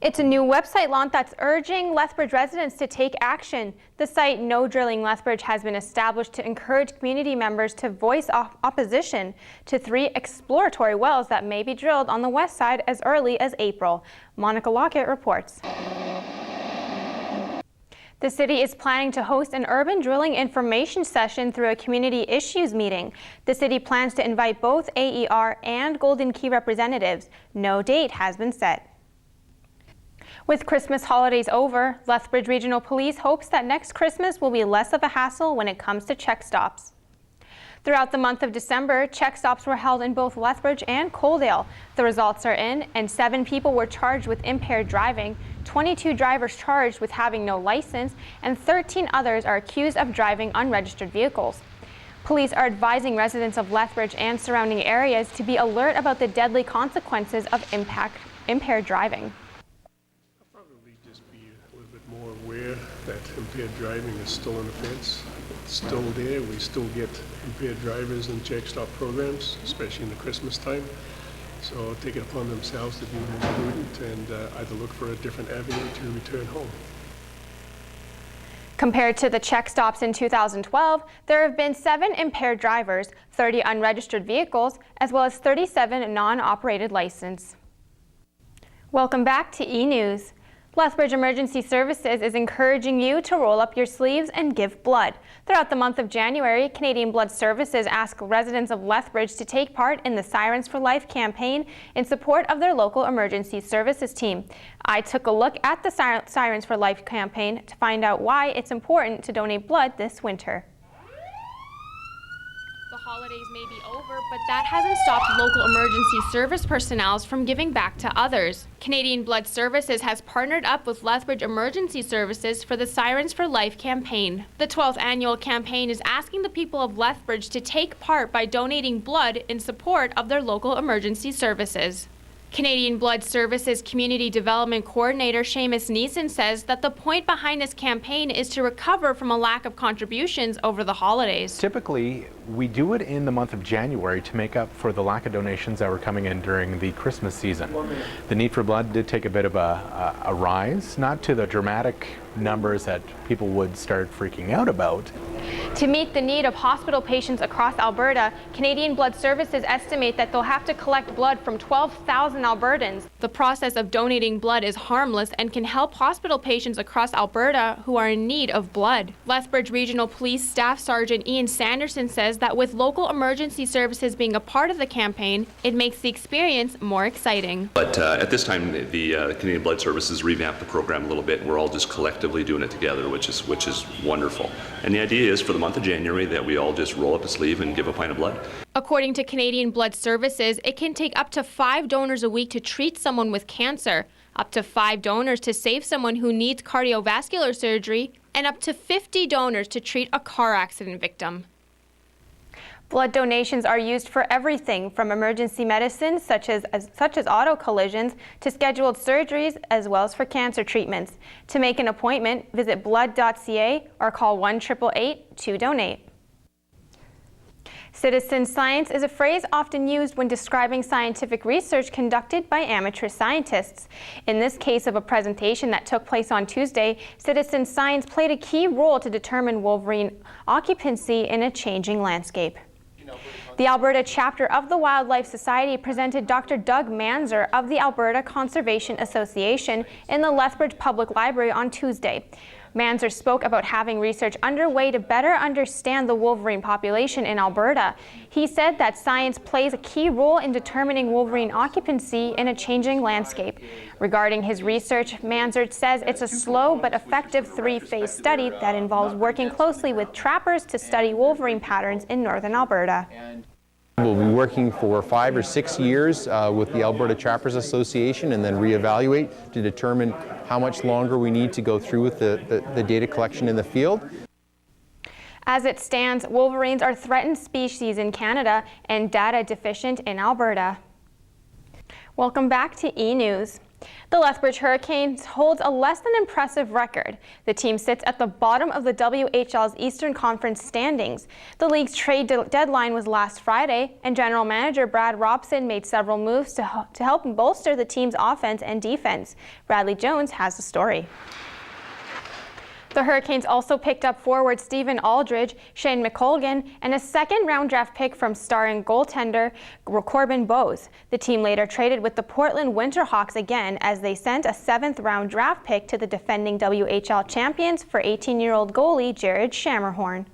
It's a new website launch that's urging Lethbridge residents to take action. The site No Drilling Lethbridge has been established to encourage community members to voice opposition to 3 exploratory wells that may be drilled on the west side as early as April. Monica Lockett reports. The city is planning to host an urban drilling information session through a community issues meeting. The city plans to invite both AER and Golden Key representatives. No date has been set. With Christmas holidays over, Lethbridge Regional Police hopes that next Christmas will be less of a hassle when it comes to check stops. Throughout the month of December, check stops were held in both Lethbridge and Coaldale. The results are in, and 7 people were charged with impaired driving, 22 drivers charged with having no license, and 13 others are accused of driving unregistered vehicles. Police are advising residents of Lethbridge and surrounding areas to be alert about the deadly consequences of impaired driving. More aware that impaired driving is still an offence. It's still there. We still get impaired drivers in check stop programs, especially in the Christmas time. So take it upon themselves to be more prudent and either look for a different avenue to return home. Compared to the check stops in 2012, there have been 7 impaired drivers, 30 unregistered vehicles, as well as 37 non-operated licenses. Welcome back to eNews. Lethbridge Emergency Services is encouraging you to roll up your sleeves and give blood. Throughout the month of January, Canadian Blood Services ask residents of Lethbridge to take part in the Sirens for Life campaign in support of their local emergency services team. I took a look at the Sirens for Life campaign to find out why it's important to donate blood this winter. The holidays may be over, but that hasn't stopped local emergency service personnel from giving back to others. Canadian Blood Services has partnered up with Lethbridge Emergency Services for the Sirens for Life campaign. The 12th annual campaign is asking the people of Lethbridge to take part by donating blood in support of their local emergency services. Canadian Blood Services Community Development Coordinator Seamus Neeson says that the point behind this campaign is to recover from a lack of contributions over the holidays. Typically, we do it in the month of January to make up for the lack of donations that were coming in during the Christmas season. The need for blood did take a bit of a rise, not to the dramatic numbers that people would start freaking out about. To meet the need of hospital patients across Alberta, Canadian Blood Services estimate that they'll have to collect blood from 12,000 Albertans. The process of donating blood is harmless and can help hospital patients across Alberta who are in need of blood. Lethbridge Regional Police Staff Sergeant Ian Sanderson says that with local emergency services being a part of the campaign, it makes the experience more exciting. But at this time, the Canadian Blood Services revamped the program a little bit, and we're all just collectively doing it together, which is wonderful. And the idea is for the month of January that we all just roll up a sleeve and give a pint of blood. According to Canadian Blood Services, it can take up to 5 donors a week to treat someone with cancer, up to 5 donors to save someone who needs cardiovascular surgery, and up to 50 donors to treat a car accident victim. Blood donations are used for everything from emergency medicine such as auto collisions to scheduled surgeries as well as for cancer treatments. To make an appointment, visit blood.ca or call 1-888 to donate. Citizen science is a phrase often used when describing scientific research conducted by amateur scientists. In this case of a presentation that took place on Tuesday, citizen science played a key role to determine wolverine occupancy in a changing landscape. The Alberta chapter of the Wildlife Society presented Dr. Doug Manzer of the Alberta Conservation Association in the Lethbridge Public Library on Tuesday. Manzer spoke about having research underway to better understand the wolverine population in Alberta. He said that science plays a key role in determining wolverine occupancy in a changing landscape. Regarding his research, Manzer says it's a slow but effective 3-phase study that involves working closely with trappers to study wolverine patterns in northern Alberta. We'll be working for 5 or 6 years with the Alberta Trappers Association and then reevaluate to determine how much longer we need to go through with the data collection in the field. As it stands, wolverines are threatened species in Canada and data deficient in Alberta. Welcome back to eNews. The Lethbridge Hurricanes holds a less than impressive record. The team sits at the bottom of the WHL's Eastern Conference standings. The league's trade deadline was last Friday, and General Manager Brad Robson made several moves to help bolster the team's offense and defense. Bradley Jones has the story. The Hurricanes also picked up forward Stephen Aldridge, Shane McColgan, and a second-round draft pick from star and goaltender Corbin Bose. The team later traded with the Portland Winterhawks again as they sent a seventh-round draft pick to the defending WHL champions for 18-year-old goalie Jared Shammerhorn.